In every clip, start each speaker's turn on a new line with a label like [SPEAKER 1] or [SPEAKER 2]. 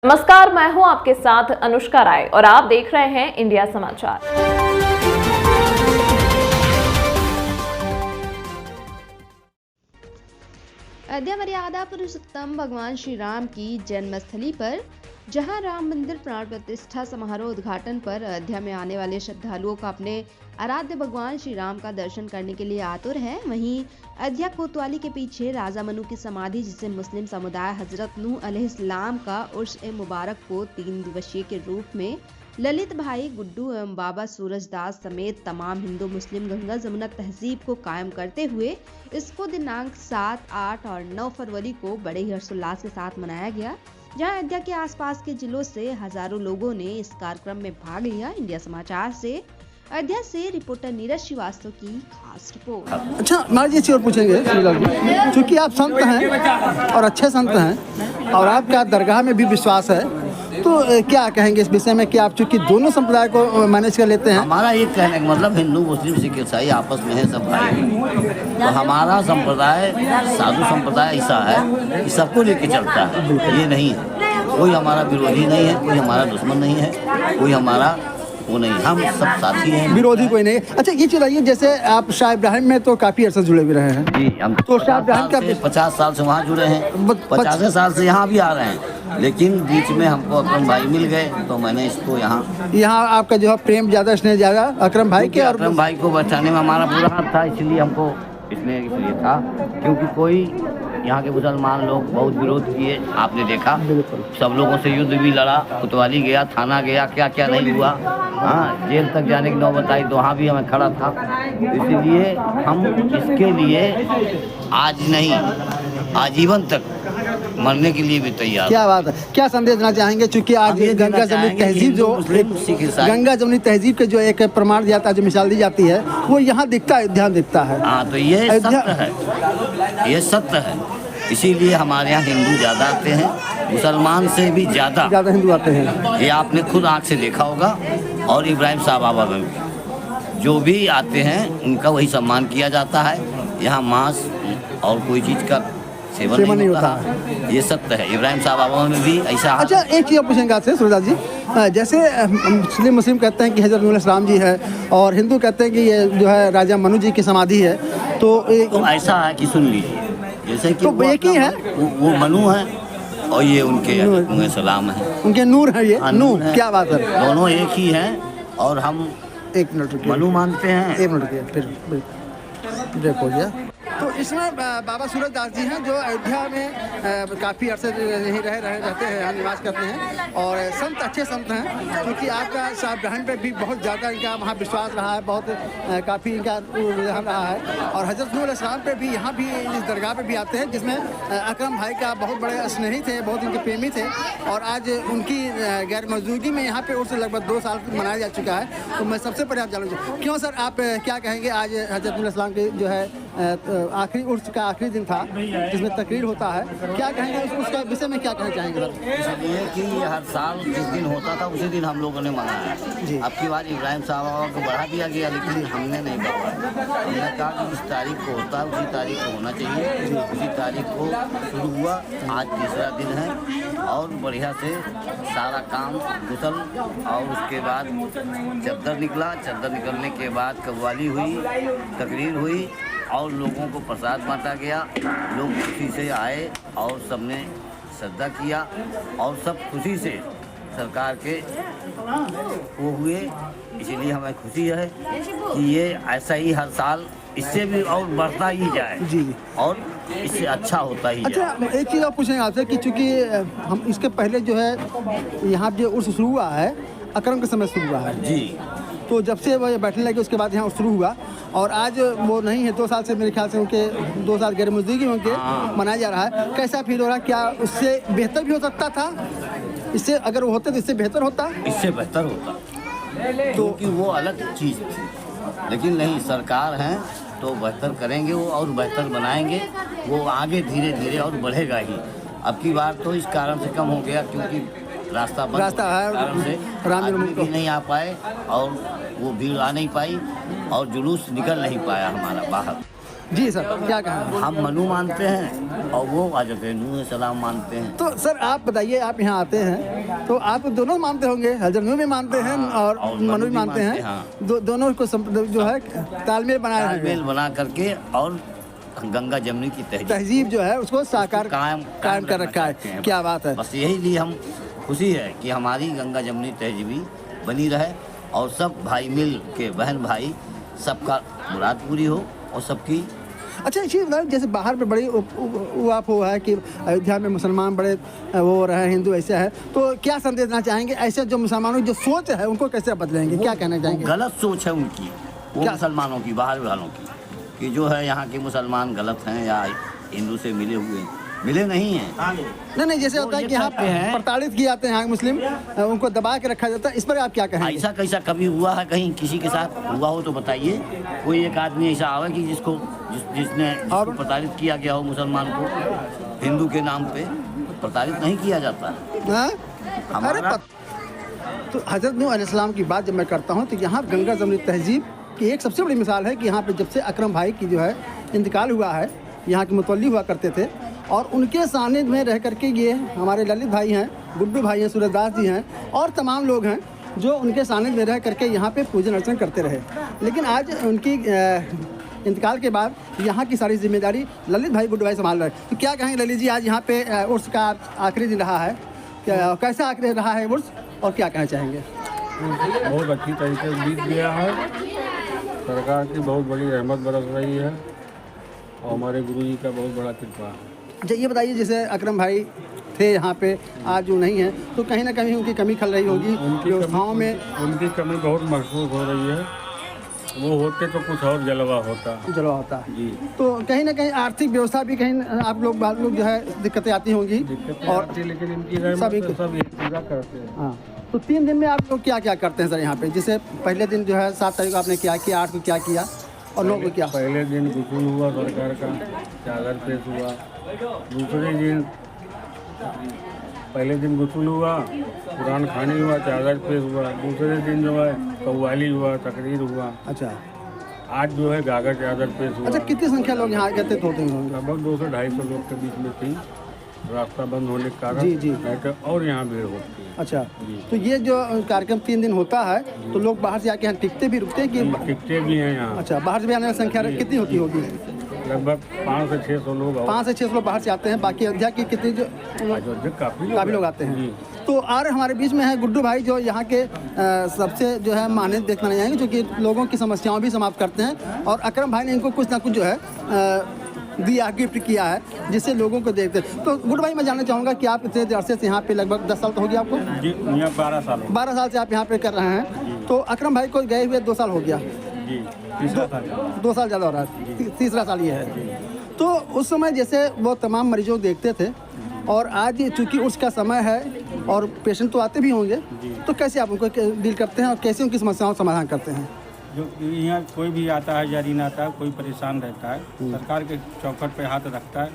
[SPEAKER 1] नमस्कार, मैं हूं आपके साथ अनुष्का राय और आप देख रहे हैं इंडिया समाचार।
[SPEAKER 2] अयोध्या मर्यादा पुरुषोत्तम भगवान श्री राम की जन्मस्थली पर जहां राम मंदिर प्राण प्रतिष्ठा समारोह उद्घाटन पर अयोध्या में आने वाले श्रद्धालुओं का अपने आराध्य भगवान श्री राम का दर्शन करने के लिए आतुर है। वहीं अयोध्या कोतवाली के पीछे राजा मनु की समाधि, जिसे मुस्लिम समुदाय हजरत नूह अलैहिस्सलाम का उर्स ए मुबारक को 3 दिवसीय के रूप में ललित भाई गुड्डू एवं बाबा सूरजदास समेत तमाम हिंदू मुस्लिम गंगा जमुना तहजीब को कायम करते हुए इसको दिनांक 7, 8 और 9 फरवरी को बड़े ही हर्षोल्लास के साथ मनाया गया, जहां अयोध्या के आसपास के जिलों से हजारों लोगों ने इस कार्यक्रम में भाग लिया। इंडिया समाचार से अयोध्या से रिपोर्टर नीरज श्रीवास्तव की खास रिपोर्ट।
[SPEAKER 3] अच्छा, मैं ये चीज और पूछेंगे क्योंकि आप संत हैं और अच्छे संत हैं और आपका दरगाह में भी विश्वास है, तो क्या कहेंगे इस विषय में कि आप चूंकि दोनों संप्रदाय को मैनेज कर लेते हैं?
[SPEAKER 4] हमारा ये कहने का मतलब हिंदू मुस्लिम सिख ईसाई आपस में है, सब भाई। तो हमारा संप्रदाय साधु संप्रदाय ऐसा है कि सबको लेके चलता है, ये नहीं है कोई हमारा विरोधी नहीं है, कोई हमारा दुश्मन नहीं है, कोई हमारा वो नहीं, हम सब साथी हैं,
[SPEAKER 3] विरोधी कोई नहीं। अच्छा, ये चलाइए, जैसे आप शाह इब्राहिम में तो काफी अर्सा जुड़े हुए रहे हैं।
[SPEAKER 4] जी, हम
[SPEAKER 3] तो शाह इब्राहिम का
[SPEAKER 4] 50 साल से वहाँ जुड़े हैं, 50 साल से यहाँ भी आ रहे हैं, लेकिन बीच में हमको अकरम भाई मिल गए तो मैंने इसको यहाँ
[SPEAKER 3] आपका जो है प्रेम ज्यादा स्नेह ज्यादा अकरम भाई के, और
[SPEAKER 4] अकरम भाई को बचाने में हमारा पूरा हाथ था, इसलिए हमको इसलिए था क्योंकि कोई यहाँ के मुसलमान लोग बहुत विरोध किए, आपने देखा, सब लोगों से युद्ध भी लड़ा, कोतवाली गया, थाना गया, क्या क्या नहीं हुआ, हाँ, जेल तक जाने की नौबत आई तो वहाँ भी हमें खड़ा था। इसलिए हम इसके लिए आज नहीं आजीवन तक मरने के लिए भी तैयार।
[SPEAKER 3] क्या बात है, क्या संदेश देना चाहेंगे? चूँकि आज गंगा जमुनी तहजीब जो गंगा जमुनी तहजीब के जो एक प्रमाण दिया था, जो मिसाल दी जाती है, वो यहाँ दिखता है, ध्यान दिखता है।
[SPEAKER 4] हाँ, तो ये सत्य है, ये सत्य है। इसीलिए हमारे यहाँ हिंदू ज़्यादा आते हैं, मुसलमान से भी ज़्यादा
[SPEAKER 3] हिंदू आते हैं।
[SPEAKER 4] ये आपने खुद आँख से देखा होगा। और इब्राहिम साहब बाबा में भी जो भी आते हैं उनका वही सम्मान किया जाता है। यहाँ मांस और कोई चीज़ का सेवन नहीं होता है, ये सत्य है। इब्राहिम साहब बाबा में भी ऐसा।
[SPEAKER 3] अच्छा, एक चीज़ पूछेंगे आपसे सूरदास जी, जैसे मुस्लिम कहते हैं कि हजरत नूह अलैहिस्सलाम जी है और हिंदू कहते हैं कि ये जो है राजा मनु जी की समाधि है, तो
[SPEAKER 4] ऐसा है कि सुन लीजिए, जैसे कि
[SPEAKER 3] तो एक ही है,
[SPEAKER 4] वो मनु है और ये उनके सलाम है, उनके
[SPEAKER 3] नूर है, ये नूर। क्या बात है,
[SPEAKER 4] दोनों एक ही हैं और हम
[SPEAKER 3] एक मिनट
[SPEAKER 4] मनु मानते हैं।
[SPEAKER 3] एक मिनट फिर ब्रेक हो गया। तो इसमें बाबा सूरजदास जी हैं जो अयोध्या में काफ़ी अर्से यहीं रहते हैं, यहाँ निवास करते हैं और संत, अच्छे संत हैं, क्योंकि आपका शाह इब्राहिम पे भी बहुत ज़्यादा इनका वहाँ विश्वास रहा है, बहुत काफ़ी इनका रुझान रहा है। और हजरत नूह अलैहिस्सलाम पे भी यहाँ भी इस दरगाह पे भी आते हैं, जिसमें अकरम भाई का बहुत बड़े स्नेही थे, बहुत उनके प्रेमी थे, और आज उनकी गैर मौजूदगी में यहाँ पे उर्स लगभग 2 साल मनाया जा चुका है। तो मैं सबसे पहले आप जानना चाहूँ, क्यों सर आप क्या कहेंगे? आज हजरत नूह अलैहिस्सलाम के जो है आखिरी उर्स का आखिरी दिन था, जिसमें तकरीर होता है, क्या कहेंगे उसका विषय में, क्या कहना चाहेंगे सर?
[SPEAKER 4] इसलिए कि हर साल जिस दिन होता था उसी दिन हम लोगों ने मनाया जी। अब की बार इब्राहिम साहब को बढ़ा दिया गया, लेकिन हमने नहीं बढ़ाया। हमने कहा कि जिस तारीख को होता है उसी तारीख को होना चाहिए, उसी तारीख को शुरू हुआ। आज तीसरा दिन है और बढ़िया से सारा काम गुसल, और उसके बाद चद्दर निकला, चद्दर निकलने के बाद कव्वाली हुई, तकरीर हुई और लोगों को प्रसाद बांटा गया। लोग खुशी से आए और सबने श्रद्धा किया और सब खुशी से सरकार के वो हुए। इसीलिए हमें खुशी है कि ये ऐसा ही हर साल इससे भी और बढ़ता ही जाए जी, और इससे अच्छा होता ही जाए।
[SPEAKER 3] अच्छा, एक चीज़ आप पूछेंगे आपसे कि चूँकि हम इसके पहले जो है यहाँ जो उर्स शुरू हुआ है, अकरम के समय शुरू हुआ है
[SPEAKER 4] जी,
[SPEAKER 3] तो जब से वो बैठने लगे उसके बाद यहाँ शुरू हुआ, और आज वो नहीं है, 2 साल से मेरे ख्याल से उनके 2 साल गैर मौजूदगी में उनके मनाया जा रहा है। कैसा फील हो रहा है? क्या उससे बेहतर भी हो सकता था? इससे अगर वो होते तो इससे बेहतर होता?
[SPEAKER 4] इससे बेहतर होता, क्योंकि वो अलग चीज़ थी, लेकिन नहीं, सरकार है तो बेहतर करेंगे वो और बेहतर बनाएंगे, वो आगे धीरे धीरे और बढ़ेगा ही। अब की बार तो इस कारण से कम हो गया क्योंकि रास्ता है, कारण से आदमी भी नहीं आ पाए और वो भीड़ आ नहीं पाई और जुलूस निकल नहीं पाया हमारा बाहर।
[SPEAKER 3] जी सर, क्या कहें?
[SPEAKER 4] हम मनु मानते हैं और वो हज़रत नूह सलाम मानते हैं।
[SPEAKER 3] तो सर आप बताइए, आप यहाँ आते हैं तो आप दोनों मानते होंगे, हज़रत नूह भी मानते हैं और मनु भी मानते हैं।
[SPEAKER 4] हाँ।
[SPEAKER 3] दोनों को जो है तालमेल बनाया है,
[SPEAKER 4] तालमेल बना करके और गंगा जमुनी की
[SPEAKER 3] तहजीब जो है उसको साकार
[SPEAKER 4] कायम
[SPEAKER 3] कर रखा है। क्या बात है।
[SPEAKER 4] बस यही लिए हम खुशी है कि हमारी गंगा जमुनी तहजीबी बनी रहे और सब भाई मिल के, बहन भाई सबका मुराद पूरी हो और सबकी।
[SPEAKER 3] अच्छा एक चीज़ बताओ, जैसे बाहर में बड़ी उवाफ हुआ है कि अयोध्या में मुसलमान बड़े वो हो रहे हैं, हिंदू ऐसे है, तो क्या संदेश देना चाहेंगे ऐसे जो मुसलमानों की जो सोच है उनको कैसे बदलेंगे, क्या कहना चाहेंगे?
[SPEAKER 4] गलत सोच है उनकी, वो मुसलमानों की, बाहर वालों की, कि जो है यहाँ के मुसलमान गलत हैं या हिंदू से मिले हुए हैं। मिले नहीं हैं।
[SPEAKER 3] नहीं, जैसे होता है कि यहाँ प्रताड़ित किए जाते हैं यहाँ मुस्लिम, उनको दबा के रखा जाता है, इस पर आप क्या कहेंगे?
[SPEAKER 4] ऐसा कैसा कभी हुआ है कहीं किसी के साथ हुआ हो तो बताइए। कोई एक आदमी ऐसा आवे कि जिसने प्रताड़ित किया गया हो मुसलमान को, हिंदू के नाम पे प्रताड़ित नहीं किया जाता हमारा।
[SPEAKER 3] तो हज़रत नूह अलैहिस्सलाम की बात जब मैं करता हूँ तो यहाँ गंगा जमुनी तहजीब की एक सबसे बड़ी मिसाल है कि यहाँ पे जब से अकरम भाई की जो है इंतकाल हुआ है, यहाँ के मुतवल्ली हुआ करते थे और उनके सानिध्य में रह करके ये हमारे ललित भाई हैं, गुड्डू भाई हैं, सूरजदास जी हैं और तमाम लोग हैं जो उनके सानिध्य में रह करके यहाँ पे पूजन अर्चन करते रहे। लेकिन आज उनकी इंतकाल के बाद यहाँ की सारी जिम्मेदारी ललित भाई, गुड्डू भाई संभाल रहे हैं। तो क्या कहेंगे ललित जी, आज यहाँ पे उर्स का आखिरी दिन रहा है, कैसा आखिरी रहा है उर्स और क्या कहना चाहेंगे?
[SPEAKER 5] बहुत अच्छी तरीके से बीत गया है। सरकार की बहुत बड़ी रहमत बरस रही है और हमारे गुरु जी का बहुत बड़ा कृपा है।
[SPEAKER 3] अच्छा ये बताइए, जैसे अकरम भाई थे यहाँ पे, आज जो नहीं है तो कहीं ना कहीं उनकी कमी खल रही होगी व्यवस्थाओं में।
[SPEAKER 5] उनकी कमी बहुत महसूस हो रही है। वो होते तो कुछ और जलवा होता
[SPEAKER 3] जी। तो कहीं ना कहीं आर्थिक व्यवस्था भी कहीं आप लोग बात लोग जो है दिक्कतें आती होंगी और
[SPEAKER 5] लेकिन इनकी सब पूरा करते हैं।
[SPEAKER 3] हाँ, तो 3 दिन में आप लोग क्या क्या करते हैं सर यहाँ पे? जैसे पहले दिन जो है 7 तारीख को आपने क्या किया, 8 को क्या किया और 9 को क्या?
[SPEAKER 5] पहले दिन गुसूल हुआ सरकार का, चादर पेश हुआ। दूसरे दिन पहले दिन गुसूल हुआ, कुरान खानी हुआ, चादर पेश हुआ। दूसरे दिन जो है कव्वाली हुआ, तकरीर हुआ।
[SPEAKER 3] अच्छा,
[SPEAKER 5] आज जो है गागर चादर पेश हुआ।
[SPEAKER 3] अच्छा, कितनी संख्या लोग यहाँ एकत्रित होते हैं?
[SPEAKER 5] लगभग 200-250 लोग के बीच में थी। रास्ता बंद होने के कारण
[SPEAKER 3] जी
[SPEAKER 5] और यहाँ भीड़ होती है।
[SPEAKER 3] अच्छा, तो ये जो कार्यक्रम 3 दिन होता है तो लोग बाहर से आके यहाँ टिकते भी रुकते हैं कि?
[SPEAKER 5] टिकते भी हैं यहाँ।
[SPEAKER 3] अच्छा, बाहर से भी आने की संख्या कितनी होती होगी?
[SPEAKER 5] लगभग 500 से 600 लोग।
[SPEAKER 3] 500 से 600 लोग बाहर से आते हैं। बाकी अयोध्या की कितनी जो काफ़ी लोग आते हैं। तो और हमारे बीच में है गुड्डू भाई जो यहाँ के सबसे जो है मान्यता देखना जाएंगे, जो कि लोगों की समस्याओं भी समाप्त करते हैं और अकरम भाई ने इनको कुछ ना कुछ जो है दिया, गिफ्ट किया है, जिससे लोगों को देखते हैं। तो गुड भाई मैं जानना चाहूँगा कि आप इतने अरसे से यहाँ पे लगभग 10 साल तो हो गया आपको?
[SPEAKER 5] जी, 12
[SPEAKER 3] साल से आप यहाँ पे कर रहे हैं। तो अकरम भाई को गए हुए 2 साल हो गया
[SPEAKER 5] जी, 2
[SPEAKER 3] साल ज़्यादा हो रहा है, तीसरा साल ये है। तो उस समय जैसे वो तमाम मरीजों को देखते थे और आज चूँकि उसका समय है और पेशेंट तो आते भी होंगे, तो कैसे आप उनको डील करते हैं और कैसे उनकी समस्याओं का समाधान करते हैं?
[SPEAKER 5] जो यहाँ कोई भी आता है, जारीन आता है, कोई परेशान रहता है, सरकार के चौखट पे हाथ रखता है,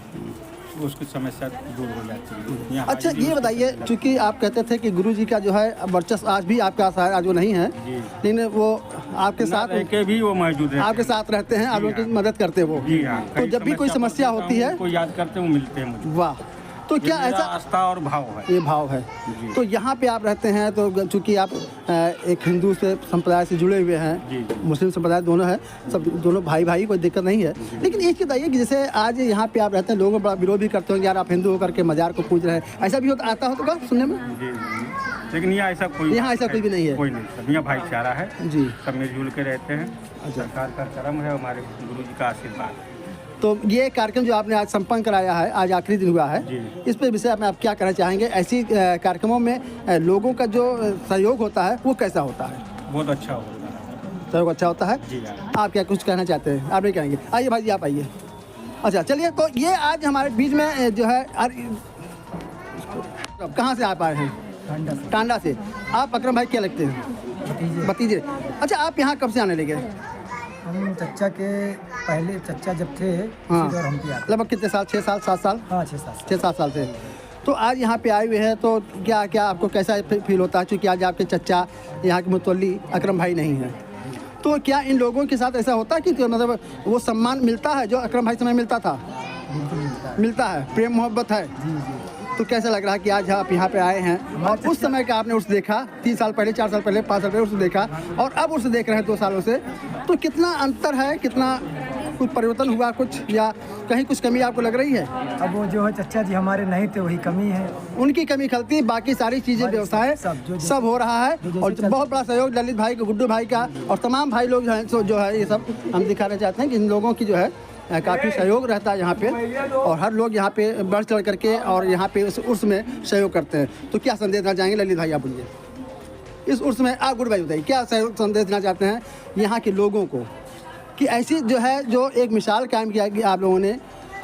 [SPEAKER 5] उसकी समस्या दूर हो जाती है।
[SPEAKER 3] अच्छा ये बताइए, चूँकि आप कहते थे कि गुरु जी का जो है वर्चस्व आज भी आपके साथ, आज वो नहीं है, लेकिन वो आपके साथ
[SPEAKER 5] के भी वो मौजूद है,
[SPEAKER 3] आपके साथ रहते हैं, आप उनकी मदद करते हैं वो। तो जब भी कोई समस्या होती है
[SPEAKER 5] कोई याद करते हैं, वो मिलते हैं मुझे।
[SPEAKER 3] वाह, तो क्या ऐसा
[SPEAKER 5] आस्था और भाव है?
[SPEAKER 3] ये भाव है। तो यहाँ पे आप रहते हैं तो चूँकि आप एक हिंदू से संप्रदाय से जुड़े हुए हैं, मुस्लिम संप्रदाय दोनों है, सब दोनों भाई कोई दिक्कत नहीं है। लेकिन एक चीज़ बताइए कि जैसे आज यहाँ पे आप रहते हैं, लोगों बड़ा विरोध भी करते होंगे, यार आप हिंदू होकर के मज़ार को पूज रहे हैं, ऐसा भी होता आता हो तो सुनने में?
[SPEAKER 5] लेकिन यहाँ ऐसा कोई भी नहीं है। कोई नहीं, सब यहाँ भाईचारा है जी, सब मिलजुल के रहते हैं। सरकार का करम है, हमारे गुरु जी का आशीर्वाद है।
[SPEAKER 3] तो ये कार्यक्रम जो आपने आज संपन्न कराया है, आज आखिरी दिन हुआ है, इस पे विषय में आप क्या कहना चाहेंगे? ऐसी कार्यक्रमों में लोगों का जो सहयोग होता है वो कैसा होता है?
[SPEAKER 5] बहुत अच्छा होता है,
[SPEAKER 3] सहयोग अच्छा होता है
[SPEAKER 5] जी।
[SPEAKER 3] आप क्या कुछ कहना चाहते हैं? आप नहीं कहेंगे? आइए भाई जी, आप आइए। अच्छा चलिए, तो ये आज हमारे बीच में जो है, कहाँ से आप आए हैं? टांडा से। आप अकरम भाई क्या लगते हैं? भतीजे। अच्छा, आप यहाँ कब से आने लगे?
[SPEAKER 6] हम चच्चा के पहले चच्चा जब थे
[SPEAKER 3] हाँ,
[SPEAKER 6] लगभग
[SPEAKER 3] कितने साल? 6 साल 7 साल?
[SPEAKER 6] हाँ, 6-7
[SPEAKER 3] साल से। तो आज यहाँ पे आए हुए हैं, तो क्या क्या आपको कैसा फील होता है, चूँकि आज आपके चच्चा यहाँ के मुतवल्ली अकरम भाई नहीं हैं? तो तो क्या इन लोगों के साथ ऐसा होता है कि तो मतलब वो सम्मान मिलता है जो अकरम भाई समय मिलता था?
[SPEAKER 6] बिल्कुल मिलता है।
[SPEAKER 3] मिलता है, प्रेम मोहब्बत है।
[SPEAKER 6] जी जी।
[SPEAKER 3] तो कैसा लग रहा है कि आज आप यहाँ पे आए हैं और उस समय का आपने उर्स देखा, 3 साल पहले, 4 साल पहले, 5 साल पहले उर्स देखा और अब उर्स देख रहे हैं 2 सालों से, तो कितना अंतर है, कितना कुछ परिवर्तन हुआ कुछ, या कहीं कुछ कमी आपको लग रही है?
[SPEAKER 6] अब वो जो है चचा जी हमारे नहीं थे वही कमी है।
[SPEAKER 3] उनकी कमी खलती है, बाकी सारी चीज़ें व्यवसाय सब हो रहा है और बहुत बड़ा सहयोग ललित भाई का, गुड्डू भाई का और तमाम भाई लोग जो है ये सब हम दिखाना चाहते हैं कि इन लोगों की जो है काफ़ी सहयोग रहता है यहाँ पे और हर लोग यहाँ पे बढ़ चढ़ करके और यहाँ पे इस उर्स में सहयोग करते हैं। तो क्या संदेश देना चाहेंगे ललित भाई, आप बोलिए इस उर्स में, आप गुड भाई बताइए क्या संदेश देना चाहते हैं यहाँ के लोगों को कि ऐसी जो है जो एक मिसाल कायम किया कि आप लोगों ने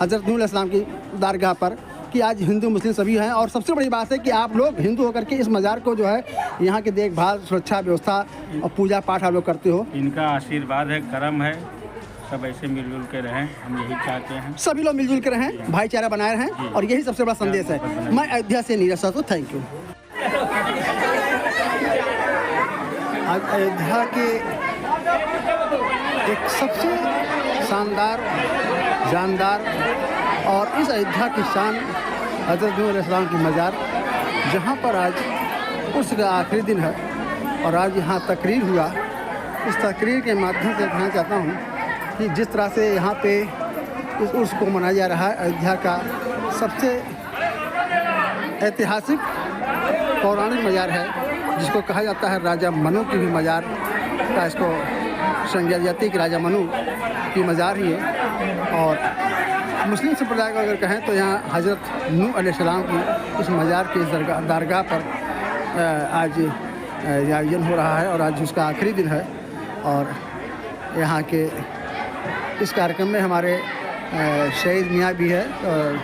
[SPEAKER 3] हज़रत नूह अलैहिस्सलाम की दारगाह पर कि आज हिंदू मुस्लिम सभी हैं और सबसे बड़ी बात है कि आप लोग हिंदू होकर के इस मज़ार को जो है यहाँ की देखभाल, सुरक्षा व्यवस्था और पूजा पाठ आप लोग करते हो।
[SPEAKER 5] इनका आशीर्वाद है, करम है, सब ऐसे मिलजुल के रहें, हम यही चाहते हैं।
[SPEAKER 3] सभी लोग मिलजुल के रहें, भाईचारा बनाए रहें और यही सबसे बड़ा संदेश है। मैं अयोध्या से नीरज साहू, थैंक यू। आज अयोध्या के एक सबसे शानदार, जानदार और इस अयोध्या की शान हज़रत नूह अलैहिस्सलाम की मज़ार, जहाँ पर आज उसका आखिरी दिन है और आज यहाँ तकरीर हुआ। इस तकरीर के माध्यम से कहना चाहता हूँ कि जिस तरह से यहाँ पे इस उर्स को मनाया जा रहा है, अयोध्या का सबसे ऐतिहासिक पौराणिक मज़ार है, जिसको कहा जाता है राजा मनु की भी मज़ार का इसको संज्ञा दी जाती है कि राजा मनु की मज़ार ही है। और मुस्लिम संप्रदाय को अगर कहें तो यहाँ हज़रत नूह अलैहिस्सलाम की इस मज़ार की दारगाह पर आज आयोजन हो रहा है और आज उसका आखिरी दिन है। और यहाँ के इस कार्यक्रम में हमारे शहीद मियाँ भी है और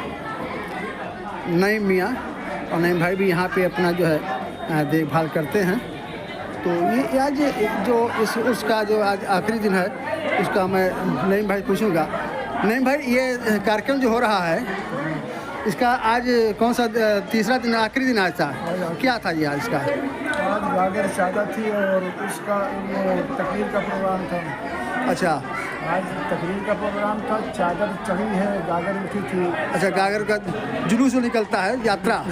[SPEAKER 3] नईम मियाँ और नईम भाई भी यहाँ पे अपना जो है देखभाल करते हैं। तो ये आज जो उसका जो आज आखिरी दिन है उसका मैं नईम भाई पूछूंगा। नईम भाई, ये कार्यक्रम जो हो रहा है इसका आज कौन सा तीसरा दिन, आखिरी दिन आज था, क्या था ये आज इसका?
[SPEAKER 6] आज गागर चादा थी और उसका वो तकरीर का प्रोग्राम था।
[SPEAKER 3] अच्छा,
[SPEAKER 6] आज तकरीर का प्रोग्राम था, चादर चढ़ी है, गागर उठी थी।
[SPEAKER 3] अच्छा, गागर का जुलूस जो निकलता है, यात्रा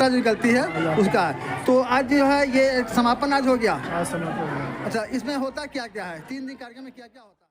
[SPEAKER 3] जो निकलती है उसका, तो आज जो है ये समापन आज हो गया।
[SPEAKER 6] आज समापन।
[SPEAKER 3] अच्छा, इसमें होता क्या क्या है, 3 दिन कार्यक्रम में क्या क्या होता है?